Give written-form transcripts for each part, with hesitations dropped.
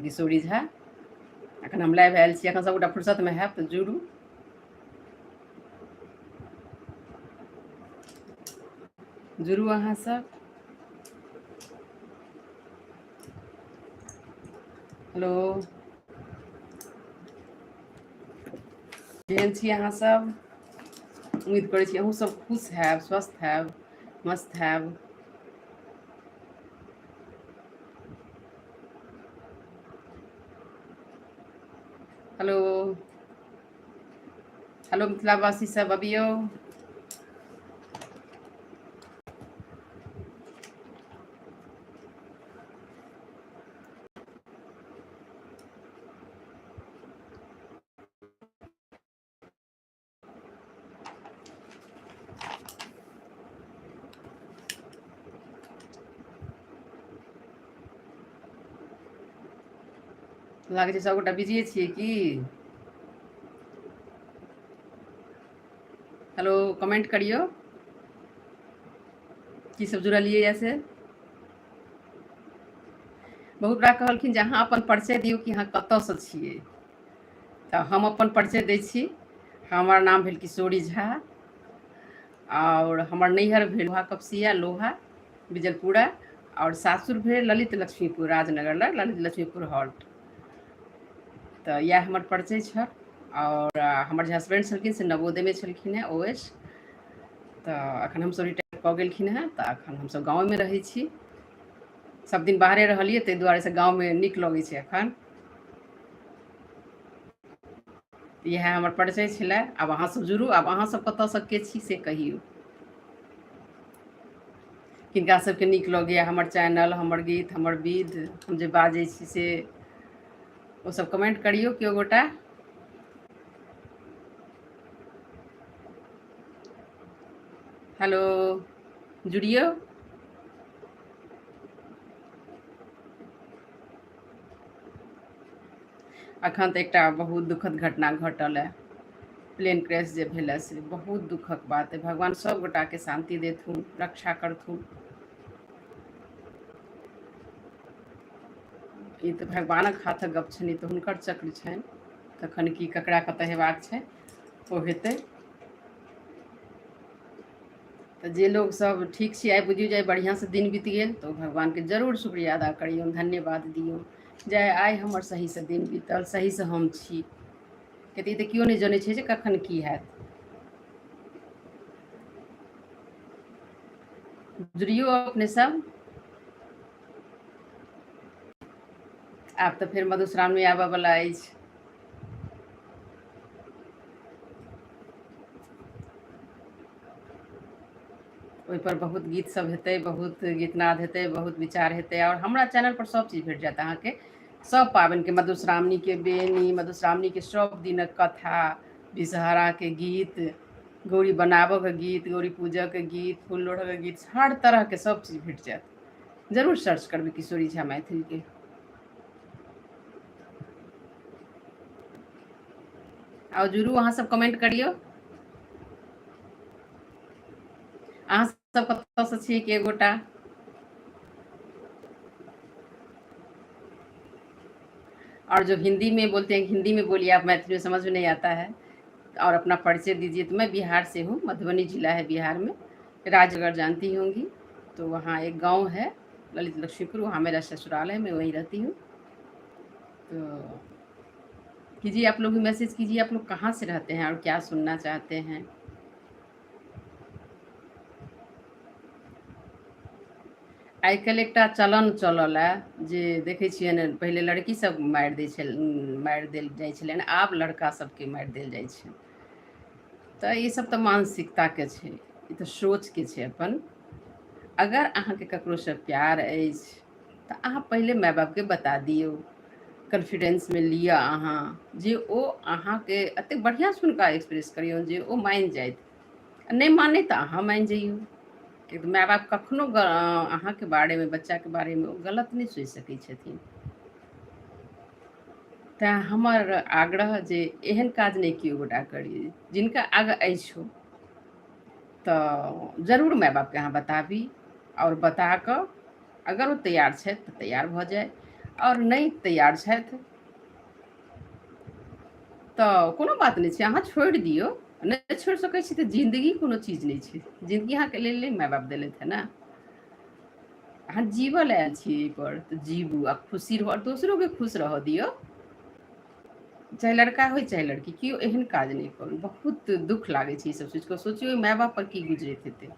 किशोरी झा। एखन हम लाइव आयल छी, एखन सबगोटा फुर्सतमे हैब तऽ जुड़ू। जुड़ू अहाँ सब। हेलो, केहन छी अहाँ सब? उम्मीद करै छी अहूँ सब खुश हैब, स्वस्थ हैब, मस्त हैब। हेलो हेलो मिथिलावासी सब अबियौ। लागै छै सबगोटा बिजिए छियै की? हेलो, कमेंट करियौ की सब जुड़लियै यऽ से। बहुत गोटा कहलखिन जे अहाँ अपन परिचय दियौ कि अहाँ कतयसँ छियै, तऽ हम अपन परिचय दै छी। हमर नाम भेल किशोरी झा और हमर नैहर भेल लोहा कपसिया, लोहा बिजलपुरा, और सासुर भेल ललित लक्ष्मीपुर, राजनगर लग ललित लक्ष्मीपुर हॉल्ट। तऽ इएह हमर परिचय छल। और हमर जे हसबैंड छलखिन से नवोदयमे छलखिन हेँ, OS। तऽ एखन हमसब रिटायर कऽ गेलखिन हेँ, तऽ एखन हमसब गाँवमे रहै छी। सब दिन बाहरे रहलियै, ताहि दुआरे से गाँवमे नीक लगै छै एखन। इएह हमर परिचय छलै। आब अहाँसब जुड़ू, आब अहाँसब कतयसँ के छी से कहियौ। किनका सबके नीक लगैए हमर चैनल, हमर गीत, हमर विध, हम जे बाजै छी से, ओसब कमेंट करियौ केओ गोटा। हेलो, जुड़ियौ। एखन तऽ एकटा बहुत दुखद घटना घटल है, प्लेन क्रैश जे भेल से बहुत दुखक बात है। भगवान सब गोटाके शांति देथुन, रक्षा करथुन। ई तऽ भगवानक हाथक गप छनि, ई तऽ हुनकर चक्र छनि। तखन की ककरा कतऽ हेबाक छै ओ हेतै। तऽ जे लोग सब ठीक छी, आइ बुझियौ जे बढ़िआँसँ दिन बीत गेल, तऽ ओ भगवानके जरूर शुक्रिया अदा करियौन, धन्यवाद दियौन जे आइ हमर सहीसँ दिन बीतल, सहीसँ हम छी। कियाकि ई तऽ केओ नहि जनै छै जे कखन की हैत। जुड़ियौ अपने सब। आब तऽ फेर मधुश्रावणी आबऽवला अछि। ओहिपर बहुत गीत सब हेतै, बहुत गीतनाद हेतै, बहुत विचार हेतै। और हमरा चैनलपर सब चीज भेट जायत अहाँके, सब पाबनिके, मधुश्रावणीके बेनी, मधुश्रावणीके सब दिनक कथा, विषहराके गीत, गौड़ी बनाबऽके गीत, गौड़ी पूजऽके गीत, फूल लोढ़ऽके गीत, हर तरहके सब चीज भेट जायत। जरूर सर्च करबै किशोरी झा मैथिलके। और जुड़ू, अहाँ सब कमेंट करियौ अहाँ सब कतऽसँ छियै के गोटा। और जो हिंदी में बोलते हैं हिंदी में बोलिए, आप मैथिली में समझ में नहीं आता है। और अपना परिचय दीजिए। तो मैं बिहार से हूँ, मधुबनी जिला है बिहार में, राजगढ़ जानती होंगी। तो वहाँ एक गांव है ललित लक्ष्मीपुर, वहाँ मेरा ससुराल है, मैं वहीं रहती हूँ। तो कीजिए, आप लोग भी मैसेज कीजिए, आप लोग कहाँ से रहते हैं और क्या सुनना चाहते हैं। आइ काल्हि एकटा चलन चलल है जे देखै छियनि, पहिले लड़की सब मारि दै छल, मारि देल जाइ छलनि, आब लड़का सबके मारि देल जाइ छै। तऽ ई सब तऽ मानसिकताके छै, ई तऽ सोचके छै अपन। अगर अहाँके ककरोसँ प्यार अछि तऽ अहाँ पहिले माय बापके बता दियौ, कॉन्फिडेंसमे लिअ अहाँ, जे ओ अहाँके एतेक बढ़िआँसँ हुनका एक्सप्रेस करियौ जे ओ मानि जाइत। नहि मानै तऽ अहाँ मानि जइयौ, किएकि माय बाप कखनो अहाँके बारेमे, बच्चाके बारेमे ओ गलत नहि सोचि सकै छथिन। तैँ हमर आग्रह जे एहन काज नहि केओ गोटा करी। जिनका आगे अछि तऽ जरूर माय बापके अहाँ बताबी, और बता कऽ अगर ओ तैयार छथि तऽ तैयार भऽ जाय, और नहीं तैयार छथि तऽ कोनो बात नहीं छै, अहाँ छोड़ि दियौ। नहीं छोड़ि सकै छी तऽ जिंदगी कोनो चीज नहीं छै, जिंदगी अहाँके लेल नहीं माय बाप देलथि है ना। अहाँ जीवल आयल छी एहिपर तऽ जीबू आ खुशी रहू, और दोसरोके खुश रहऽ दियौ। चाहे लड़का हो चाहे लड़की, केओ एहन काज नहीं करू। बहुत दुख लागै छै ई सब सोचि कऽ। सोचियौ माय बाप पर की गुजरैत हेतै।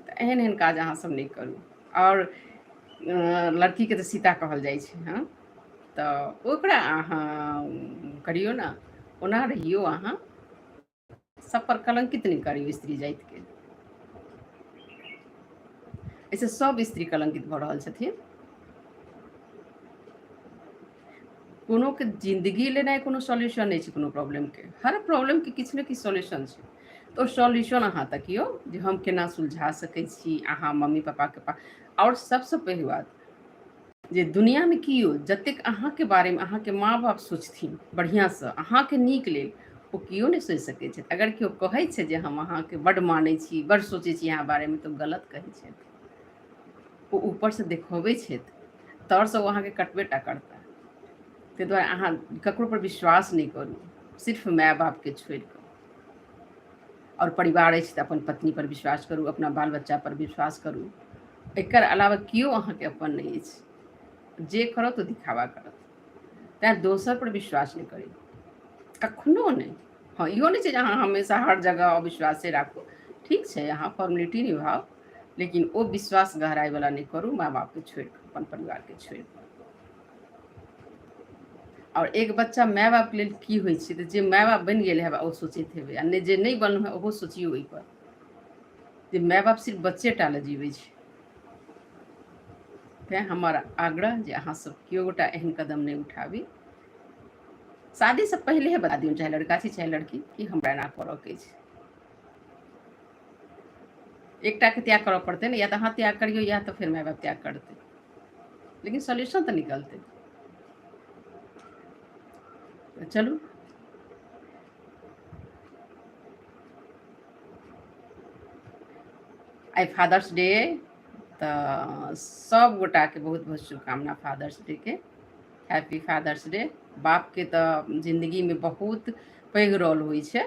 तऽ एहन एहन काज अहाँ सब नहीं करू। और लड़कीके तऽ सीता कहल जाइ छै, हाँ, तऽ ओकरा अहाँ करियौ ना, ओना रहियौ अहाँ। सब पर कलंकित नहीं करियौ स्त्री जातिके। ऐसे सब स्त्री कलंकित भऽ रहल छथिन। कोनो के जिंदगी लेनाइ कोनो सॉल्यूशन नहीं छै कोनो प्रॉब्लमके। हर प्रॉब्लमके किछु ने किछु सॉल्यूशन छै। तो सॉल्यूशन अहाँ तकियौ जे हम केना सुलझा सकै छी अहाँ मम्मी पापाके पास। और सबसँ पैघ बात जे दुनियामे किओ जतेक अहाँके बारेमे अहाँके माँ बाप सोचथिन बढ़िआँसँ अहाँके नीक लेल, ओ किओ नहि सोचि सकै छथि। अगर केओ कहै छै जे हम अहाँके बड्ड मानै छी, बड्ड सोचै छी अहाँ बारेमे, तऽ गलत कहै छथि। ओ ऊपरसँ देखबै छथि, तरसँ ओ अहाँके कटबे टा करता। ताहि दुआरे अहाँ ककरो पर विश्वास नहीं करू, सिर्फ माय बापके छोड़ि कऽ। और परिवार अछि तऽ अपन पत्नी पर विश्वास करू, अपना बाल बच्चा पर विश्वास करू। एकर अलावा केओ अहाँके अपन नहीं अछि। जे करत ओ दिखावा करत। तैँ दोसर पर विश्वास नहीं करी, कखनो नहीं। हाँ, इहो नहीं छै जे अहाँ हमेशा हर जगह अविश्वासे राखू। ठीक छै, अहाँ फॉर्मेलिटी निभाउ, लेकिन ओ विश्वास गहराइवला नहीं करू माय बापके छोड़ि कऽ, अपन परिवारके छोड़ि कऽ। और एक बच्चा माय बाप लेल की होइ छै, तऽ जे माय बाप बनि गेल हेबै ओ सोचैत हेबै, आ नहि जे नहीं बनल है ओहो सोचियौ ओहिपर, जे माय बाप सिर्फ बच्चे टा लए जीवै छै। तैँ हमर आग्रह जे अहाँ सब केओ गोटा एहन कदम नहीं उठाबी। शादीसँ पहिलेहे बता दियौ, चाहे लड़का छी चाहे लड़की, कि हमरा एना करऽके अछि। एकटा के त्याग करऽ पड़तै ने, या तऽ अहाँ त्याग करियौ या तऽ फिर माय बाप त्याग करतै, लेकिन सॉल्यूशन तऽ निकलतै। तऽ चलू, आइ फादर्स डे, तऽ सब गोटाके बहुत बहुत शुभकामना फादर्स डेके। Happy father's day. बापके तऽ जिन्दगीमे बहुत पैघ रोल होइ छै,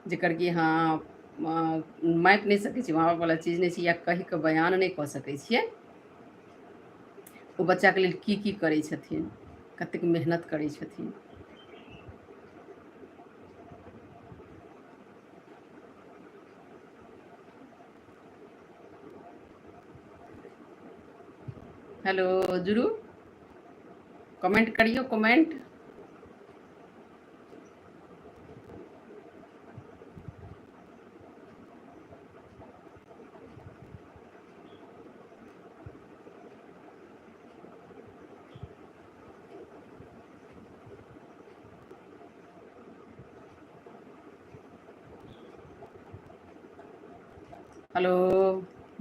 जेकर कि अहाँ मापि नहीं सकै छियै, माँ बापवला चीज नहीं छै, या कहि कऽ बयान नहीं कऽ सकै छियै। ओ बच्चाके लेल की करै छथिन, कतेक मेहनत करै छथिन। हेलो जुरू, कमेंट करियो, कमेंट। हेलो,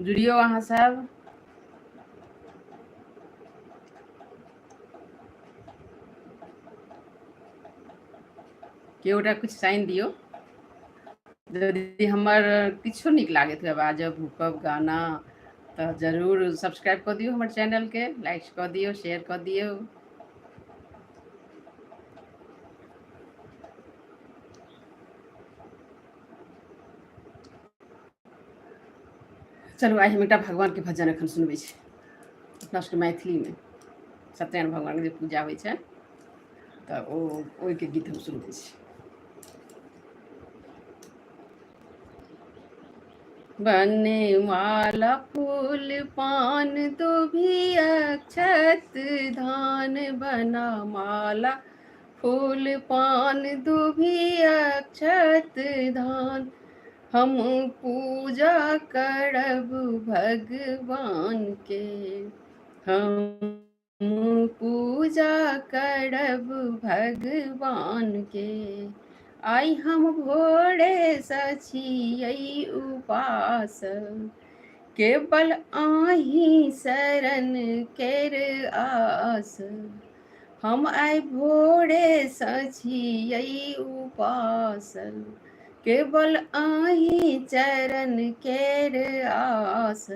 जुड़ियो अहाँ सब। केओ गोटा किछु साइन दियौ। यदि हमर किछो नीक लागैत हुए बाजब, भूकब, गाना, तऽ जरूर सब्सक्राइब कऽ दियौ हमर चैनलके, लाइक कऽ दियौ, शेयर कऽ दियौ। चलू, आइ हम एकटा भगवानके भजन एखन सुनबै छी, अपना सबके मैथिलीमे सत्यनारायण भगवानके जे पूजा होइ छै, तऽ ओहिके गीत हम सुनबै छी। बने माला फूल पान दुभी अक्षत धान, बना माला फूल पान दुभी अक्षत धान, हम पूजा करब भगवान के, हम पूजा करब भगवान के। आइ हम भोरे सँ छियै उपास, केवल आहि शरण केर आस, हम आइ भोरे सँ छियै उपास, केवल आहि चरण केर आस,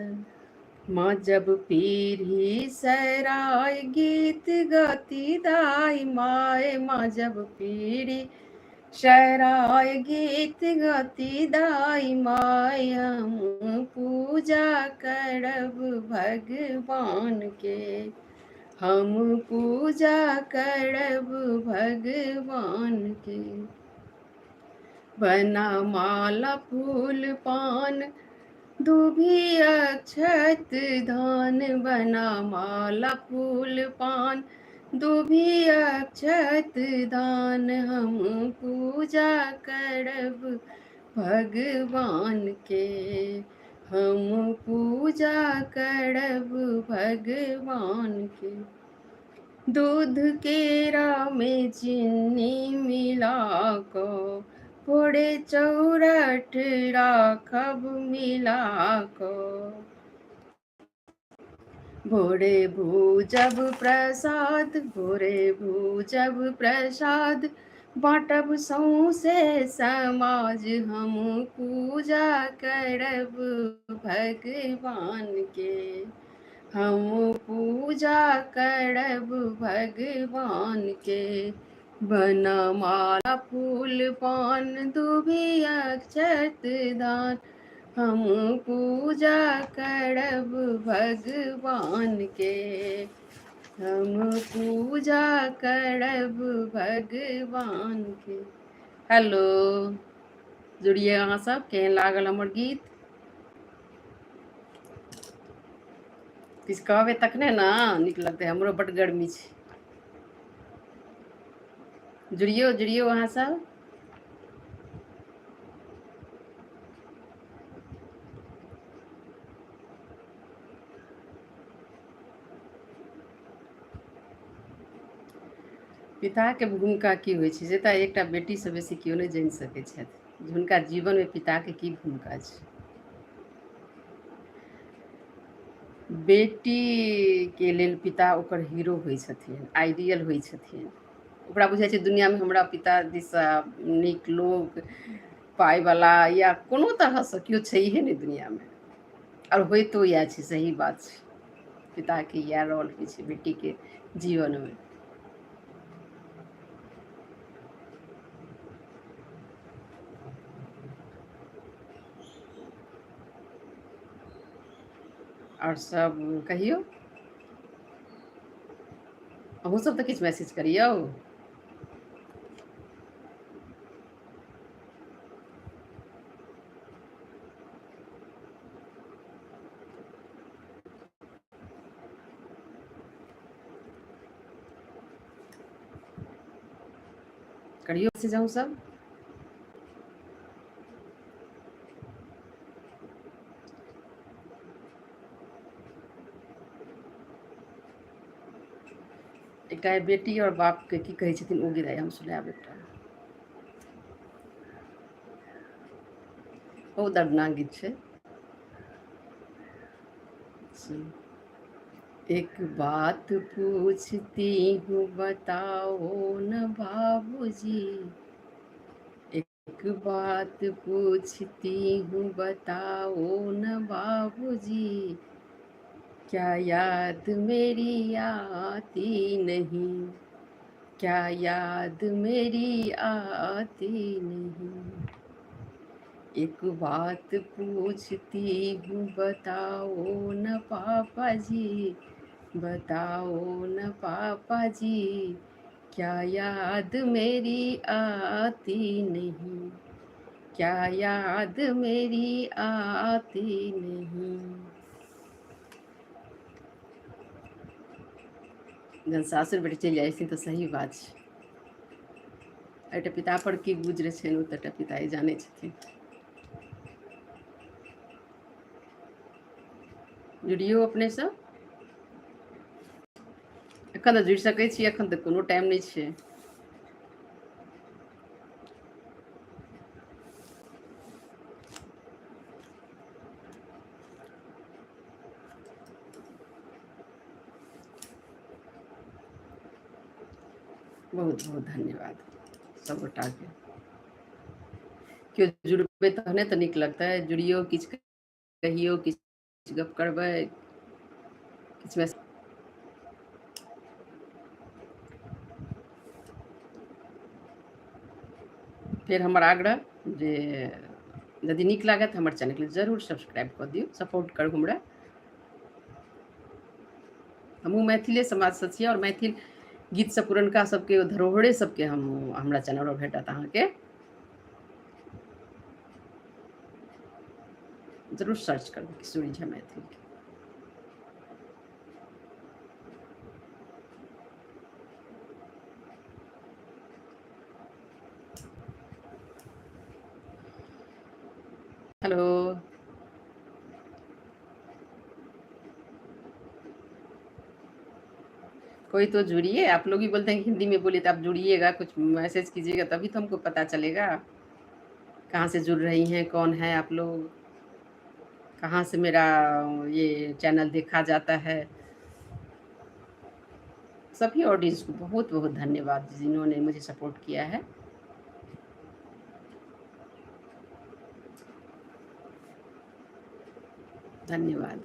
माँ जब पीढ़ी सराय गीत गाती दाई माए, माँ जब पीढ़ी सराय गीत गाती दाई माय, हम पूजा करब भगवान के, हम पूजा करब भगवान के। बना माला फूल पान दुभी अक्षत धान, बना माला फूल पान दुभी अक्षत दान, हम पूजा करब भगवान के, हम पूजा करब भगवान के। दूध केरा में चीनी मिला को, फोड़े चौरठ राखब मिला को, भोरे भूजब प्रसाद, भोरे भूजब प्रसाद, बाँटब सौंसे समाज, हम पूजा करब भगवान के, हम पूजा करब भगवान के। बना माला फूल पान दुभी अक्षत दान, हम पूजा करब भगवान के, हम पूजा करब भगवान के। हेलो, जुड़िए अहाँ सब। केहन लागल हमर गीत? किछु कहबै तखने ने नीक लगतै, हमरो बड्ड गर्मी छै। जुड़ियौ जुड़ियौ अहाँ सब। पिताके भूमिका की होइ छै से तऽ एकटा बेटीसँ बेसी केओ नहि जानि सकैत छथि, हुनका जीवनमे पिताके की भूमिका छै। बेटीके लेल पिता ओकर हीरो होइ छथिन, आइडियल होइ छथिन। ओकरा बुझाइ छै दुनिआँमे हमरा पिता दिससँ नीक लोक, पाइवला या कोनो तरहसँ केओ छैहे नहि दुनिआँमे। आओर होइतो इएह छै, सही बात छै। पिताके इएह रोल होइ छै बेटीके जीवनमे। आओर सब कहियौ, अहूँ सब तऽ किछु मैसेज करियौ। करियौ मैसेज अहूँ सब। एकटा बेटी और बापके की कहै छथिन ओ गीत हम सुनायब एकटा। बहुत दर्दनाक गीत छै। एक बात पूछती हूँ बताओ न बाबूजी, एक बात पूछती हूँ बताओ न बाबूजी, क्या याद मेरी आती नहीं, क्या याद मेरी आती नहीं। एक बात पूछती हूँ बताओ न पापा जी, बताओ न पापा जी, क्या याद मेरी आती नहीं, क्या याद मेरी आती नहीं। जहन सासुर बेटी चलि जाइ छथिन तऽ सही बात छै। एकटा पिता पर की गुजरै छै ओ तऽ एकटा पिताए जानै छथिन। जुड़ियौ अपने सब। एखन तऽ जुड़ि सकै छी, एखन तऽ कोनो टाइम नहि छै। बहुत बहुत धन्यवाद सब गोटाके। केओ जुड़बै तहने तऽ नीक लगतै। जुड़ियौ, किछु कहियौ, किछु गप करबै। इसमें फिर हमर आग्रह जे यदि नीक लागत हमर चैनल के जरूर सब्सक्राइब कऽ दियौ, सपोर्ट करू हमरा। हमहूँ मैथिले समाजसँ छियै और मैथिल गीत सब पुरनका सबके धरोहरे सबके हम हमरा चैनल पर भेटत अहाँके। जरूर सर्च करबै किशोरी झा मैथिल के। हेलो। कोई तो जुड़िए, आप लोग ही बोलते हैं कि हिंदी में बोलिए, तो आप जुड़िएगा, कुछ मैसेज कीजिएगा तभी तो हमको पता चलेगा कहाँ से जुड़ रही हैं, कौन है आप लोग, कहाँ से मेरा ये चैनल देखा जाता है। सभी ऑडियंस को बहुत बहुत धन्यवाद जिन्होंने मुझे सपोर्ट किया है। धन्यवाद।